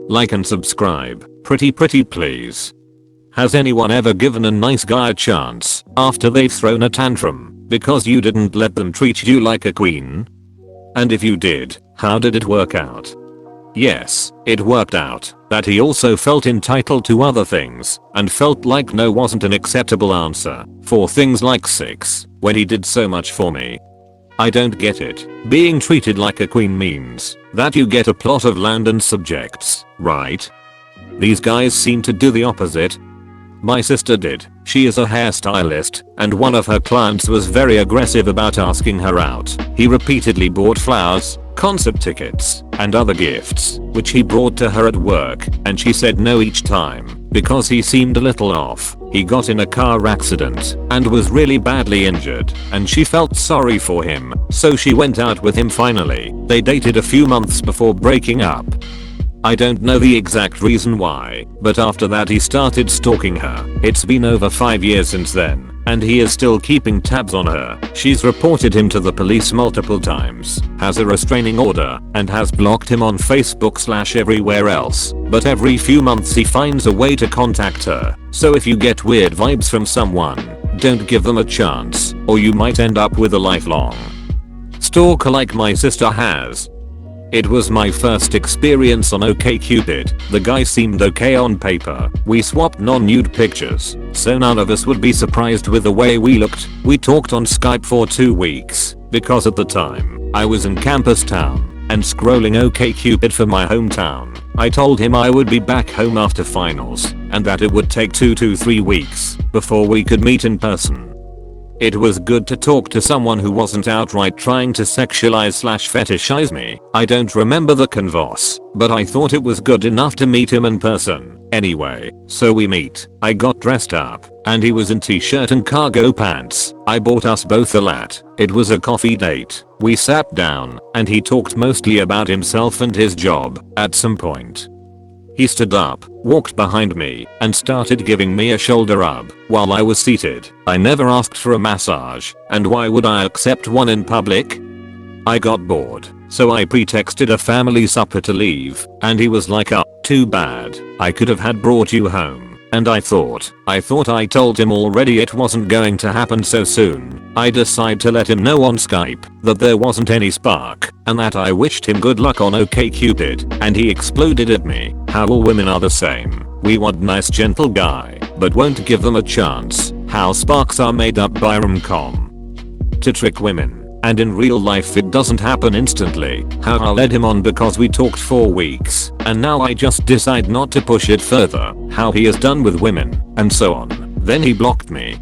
like and subscribe. Pretty please. Has anyone ever given a nice guy a chance after they've thrown a tantrum because you didn't let them treat you like a queen? And if you did, how did it work out? Yes, it worked out that he also felt entitled to other things and felt like no wasn't an acceptable answer for things like sex when he did so much for me. I don't get it. Being treated like a queen means that you get a plot of land and subjects, right? These guys seem to do the opposite. My sister did. She is a hairstylist, and one of her clients was very aggressive about asking her out. He repeatedly bought flowers, concert tickets, and other gifts, which he brought to her at work, and she said no each time, because he seemed a little off. He got in a car accident, and was really badly injured, and she felt sorry for him, so she went out with him finally. They dated a few months before breaking up. I don't know the exact reason why, but after that he started stalking her. It's been over 5 years since then, and he is still keeping tabs on her. She's reported him to the police multiple times, has a restraining order, and has blocked him on Facebook/everywhere else. But every few months he finds a way to contact her. So if you get weird vibes from someone, don't give them a chance, or you might end up with a lifelong stalker like my sister has. It was my first experience on OkCupid. The guy seemed okay on paper. We swapped non-nude pictures, so none of us would be surprised with the way we looked. We talked on Skype for 2 weeks, because at the time, I was in campus town and scrolling OkCupid for my hometown. I told him I would be back home after finals, and that it would take 2 to 3 weeks before we could meet in person. It was good to talk to someone who wasn't outright trying to sexualize/fetishize me. I don't remember the converse, but I thought it was good enough to meet him in person. Anyway, so we meet. I got dressed up, and he was in t-shirt and cargo pants. I bought us both a latte. It was a coffee date. We sat down, and he talked mostly about himself and his job. At some point, he stood up, walked behind me, and started giving me a shoulder rub while I was seated. I never asked for a massage, and why would I accept one in public? I got bored, so I pretexted a family supper to leave, and he was like, too bad. I could have had brought you home. And I thought I told him already it wasn't going to happen so soon. I decided to let him know on Skype that there wasn't any spark, and that I wished him good luck on OkCupid, and he exploded at me. How all women are the same. We want nice gentle guy, but won't give them a chance. How sparks are made up by rom-com to trick women. And in real life it doesn't happen instantly. How I led him on because we talked 4 weeks, and now I just decide not to push it further. How he is done with women, and so on. Then he blocked me.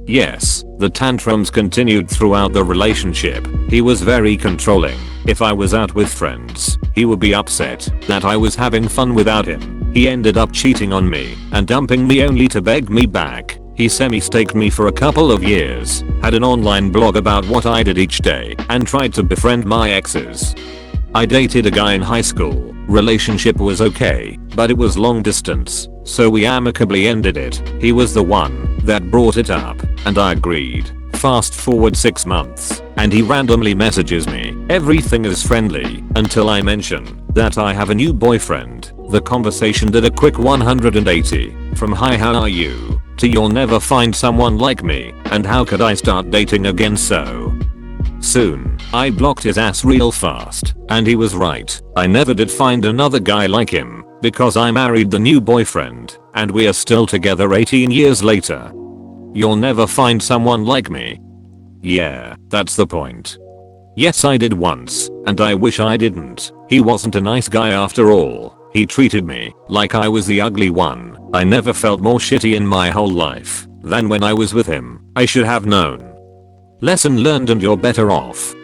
Yes, the tantrums continued throughout the relationship. He was very controlling. If I was out with friends, he would be upset that I was having fun without him. He ended up cheating on me and dumping me only to beg me back. He semi-staked me for a couple of years, had an online blog about what I did each day, and tried to befriend my exes. I dated a guy in high school. Relationship was okay, but it was long distance, so we amicably ended it. He was the one that brought it up, and I agreed. Fast forward 6 months, and he randomly messages me. Everything is friendly, until I mention that I have a new boyfriend. The conversation did a quick 180, from hi how are you, to you'll never find someone like me, and how could I start dating again so soon. I blocked his ass real fast, and he was right. I never did find another guy like him, because I married the new boyfriend, and we are still together 18 years later. You'll never find someone like me. Yeah, that's the point. Yes, I did once, and I wish I didn't. He wasn't a nice guy after all. He treated me like I was the ugly one. I never felt more shitty in my whole life than when I was with him. I should have known. Lesson learned, and you're better off.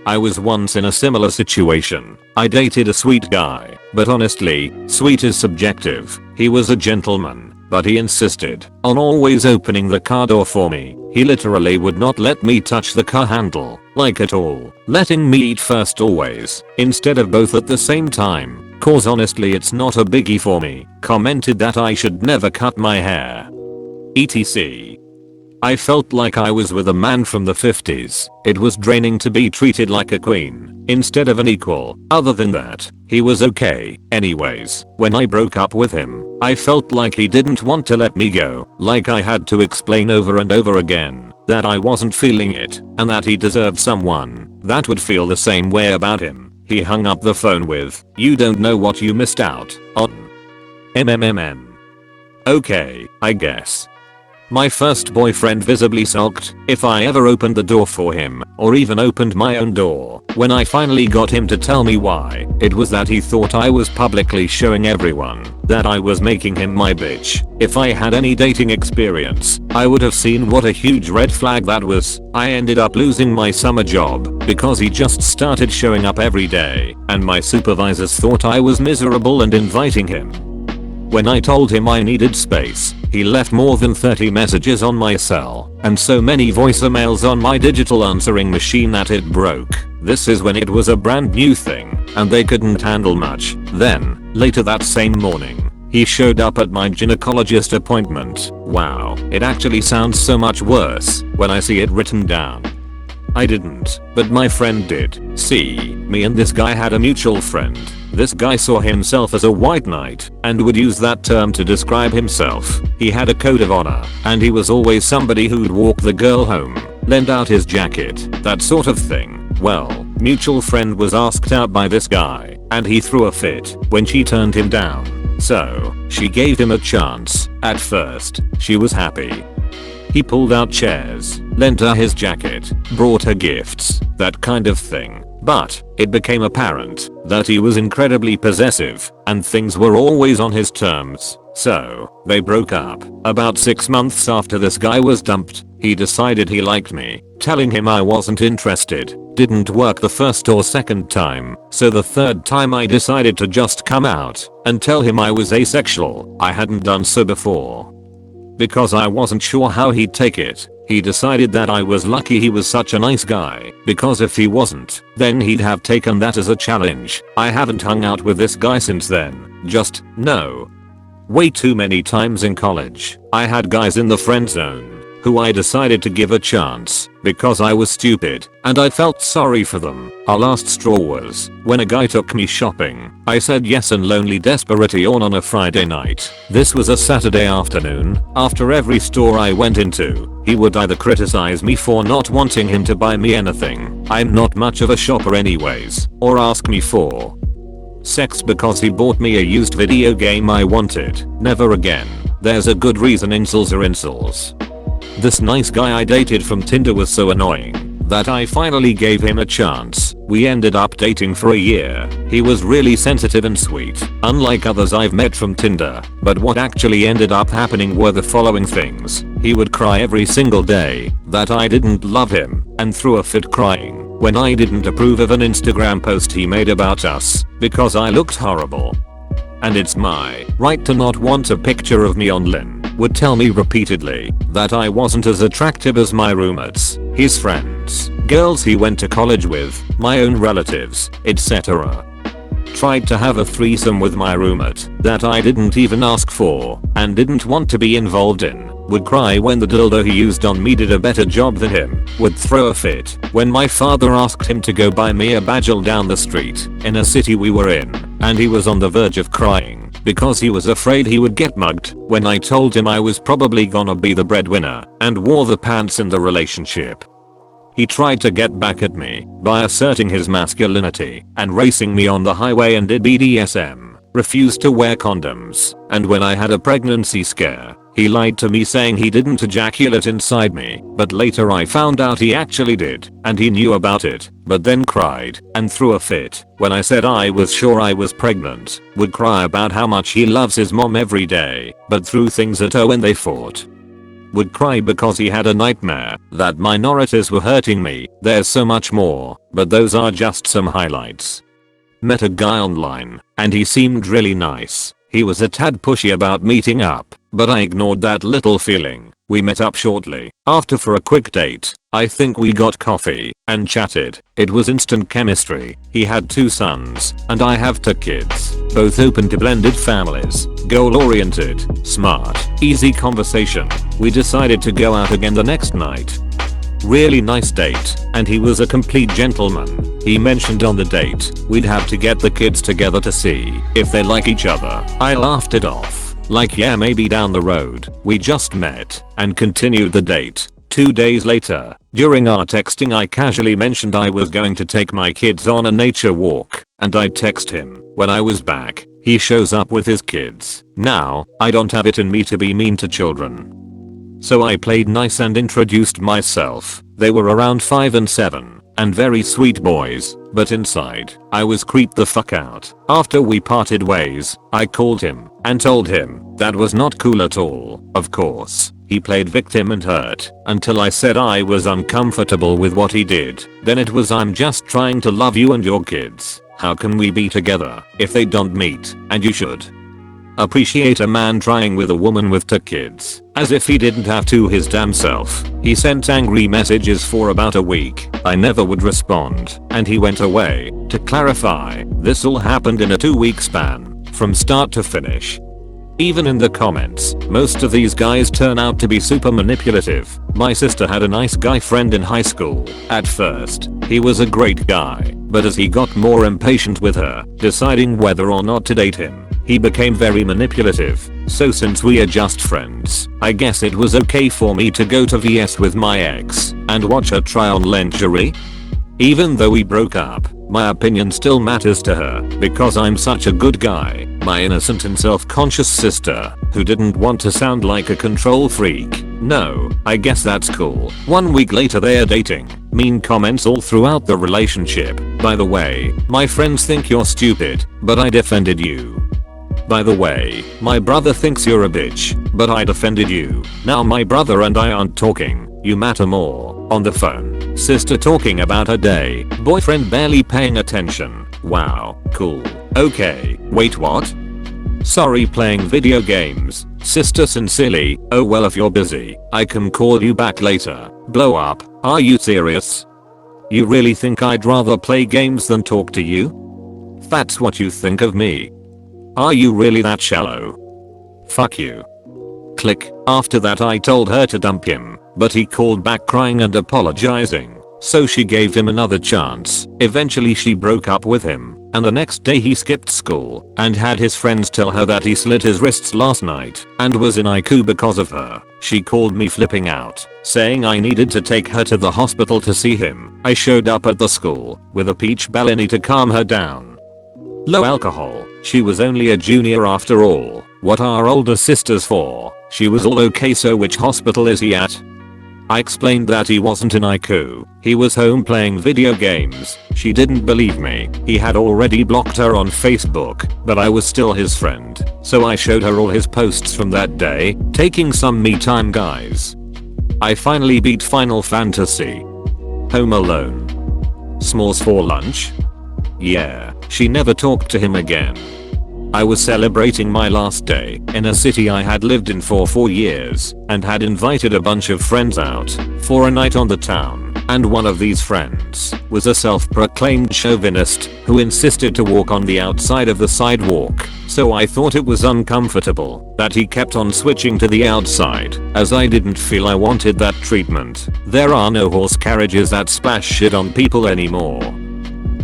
I was once in a similar situation. I dated a sweet guy, but honestly, sweet is subjective. He was a gentleman, but he insisted on always opening the car door for me. He literally would not let me touch the car handle, like at all, letting me eat first always, instead of both at the same time. Cause honestly it's not a biggie for me. Commented that I should never cut my hair. etc. I felt like I was with a man from the 50s. It was draining to be treated like a queen instead of an equal. Other than that, he was okay. Anyways, when I broke up with him, I felt like he didn't want to let me go. Like I had to explain over and over again that I wasn't feeling it and that he deserved someone that would feel the same way about him. He hung up the phone with, "You don't know what you missed out on." Okay, I guess. My first boyfriend visibly sulked if I ever opened the door for him or even opened my own door. When I finally got him to tell me why, it was that he thought I was publicly showing everyone that I was making him my bitch. If I had any dating experience, I would have seen what a huge red flag that was. I ended up losing my summer job because he just started showing up every day, and my supervisors thought I was miserable and inviting him. When I told him I needed space, he left more than 30 messages on my cell and so many voicemails on my digital answering machine that it broke. This is when it was a brand new thing and they couldn't handle much. Then, later that same morning, he showed up at my gynecologist appointment. Wow, it actually sounds so much worse when I see it written down. I didn't, but my friend did. See, me and this guy had a mutual friend. This guy saw himself as a white knight and would use that term to describe himself. He had a code of honor and he was always somebody who'd walk the girl home, lend out his jacket, that sort of thing. Well, mutual friend was asked out by this guy and he threw a fit when she turned him down. So, she gave him a chance. At first, she was happy. He pulled out chairs, lent her his jacket, brought her gifts, that kind of thing. But it became apparent that he was incredibly possessive and things were always on his terms. So they broke up. About 6 months after this guy was dumped, he decided he liked me. Telling him I wasn't interested didn't work the first or second time, so the third time I decided to just come out and tell him I was asexual. I hadn't done so before because I wasn't sure how he'd take it. He decided that I was lucky he was such a nice guy, because if he wasn't, then he'd have taken that as a challenge. I haven't hung out with this guy since then. Just, no. Way too many times in college, I had guys in the friend zone who I decided to give a chance because I was stupid and I felt sorry for them. Our last straw was when a guy took me shopping. I said yes in lonely desperation on a Friday night. This was a Saturday afternoon. After every store I went into, he would either criticize me for not wanting him to buy me anything, I'm not much of a shopper anyways, or ask me for sex because he bought me a used video game I wanted. Never again. There's a good reason incels are incels. This nice guy I dated from Tinder was so annoying that I finally gave him a chance. We ended up dating for a year. He was really sensitive and sweet, unlike others I've met from Tinder. But what actually ended up happening were the following things. He would cry every single day that I didn't love him and threw a fit crying when I didn't approve of an Instagram post he made about us because I looked horrible. And it's my right to not want a picture of me online. Would tell me repeatedly that I wasn't as attractive as my roommates, his friends, girls he went to college with, my own relatives, etc. Tried to have a threesome with my roommate that I didn't even ask for and didn't want to be involved in. Would cry when the dildo he used on me did a better job than him. Would throw a fit when my father asked him to go buy me a bagel down the street in a city we were in and he was on the verge of crying because he was afraid he would get mugged when I told him I was probably gonna be the breadwinner and wore the pants in the relationship. He tried to get back at me by asserting his masculinity and racing me on the highway and did BDSM, refused to wear condoms, and when I had a pregnancy scare, he lied to me saying he didn't ejaculate inside me, but later I found out he actually did, and he knew about it, but then cried and threw a fit when I said I was sure I was pregnant. Would cry about how much he loves his mom every day, but threw things at her when they fought. Would cry because he had a nightmare that minorities were hurting me. There's so much more, but those are just some highlights. Met a guy online, and he seemed really nice. He was a tad pushy about meeting up, but I ignored that little feeling. We met up shortly after for a quick date. I think we got coffee and chatted. It was instant chemistry. He had 2 sons and I have 2 kids, both open to blended families, goal oriented, smart, easy conversation. we decided to go out again the next night. Really nice date, and he was a complete gentleman. He mentioned on the date we'd have to get the kids together to see if they like each other. I laughed it off, like yeah maybe down the road. We just met and continued the date. 2 days later, during our texting I casually mentioned I was going to take my kids on a nature walk, and I'd text him when I was back. He shows up with his kids. Now, I don't have it in me to be mean to children. So I played nice and introduced myself. They were around 5 and 7 and very sweet boys, but inside, I was creeped the fuck out. After we parted ways, I called him and told him that was not cool at all. Of course, he played victim and hurt until I said I was uncomfortable with what he did. Then it was I'm just trying to love you and your kids. How can we be together if they don't meet? And you should appreciate a man trying with a woman with 2 kids. As if he didn't have to his damn self. He sent angry messages for about a week. I never would respond, and he went away. To clarify, this all happened in a 2-week span, from start to finish. Even in the comments, most of these guys turn out to be super manipulative. My sister had a nice guy friend in high school. At first, he was a great guy, but as he got more impatient with her, deciding whether or not to date him, he became very manipulative. So since we are just friends, I guess it was okay for me to go to VS with my ex and watch her try on lingerie. Even though we broke up, my opinion still matters to her because I'm such a good guy. My innocent and self-conscious sister, who didn't want to sound like a control freak. No, I guess that's cool. 1 week later they are dating. Mean comments all throughout the relationship. By the way, my friends think you're stupid, but I defended you. By the way, my brother thinks you're a bitch, but I defended you. Now my brother and I aren't talking. You matter more. On the phone, sister talking about her day, boyfriend barely paying attention. Wow, cool. Okay, wait what? Sorry, playing video games. Sister sincerely, oh well if you're busy, I can call you back later. Blow up. Are you serious? You really think I'd rather play games than talk to you? That's what you think of me. Are you really that shallow? Fuck you. Click. After that I told her to dump him, but he called back crying and apologizing. So she gave him another chance. Eventually she broke up with him, and the next day he skipped school and had his friends tell her that he slit his wrists last night and was in ICU because of her. She called me flipping out, saying I needed to take her to the hospital to see him. I showed up at the school with a peach Bellini to calm her down. Low alcohol. She was only a junior after all. What are older sisters for? She was all okay, so which hospital is he at? I explained that he wasn't in ICU. He was home playing video games. She didn't believe me. He had already blocked her on Facebook, but I was still his friend. So I showed her all his posts from that day, taking some me time guys. I finally beat Final Fantasy. Home Alone. S'mores for lunch? Yeah, she never talked to him again. I was celebrating my last day in a city I had lived in for 4 years and had invited a bunch of friends out for a night on the town, and one of these friends was a self-proclaimed chauvinist who insisted to walk on the outside of the sidewalk. So I thought it was uncomfortable that he kept on switching to the outside, as I didn't feel I wanted that treatment. There are no horse carriages that splash shit on people anymore.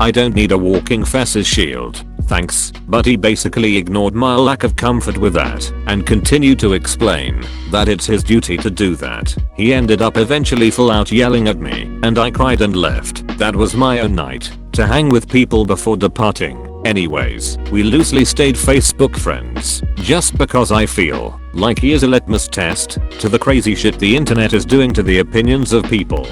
I don't need a walking feces shield, thanks, but he basically ignored my lack of comfort with that and continued to explain that it's his duty to do that. He ended up eventually full out yelling at me, and I cried and left. That was my own night to hang with people before departing. Anyways, we loosely stayed Facebook friends just because I feel like he is a litmus test to the crazy shit the internet is doing to the opinions of people.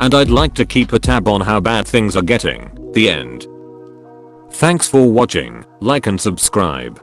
And I'd like to keep a tab on how bad things are getting. The end. Thanks for watching. Like and subscribe.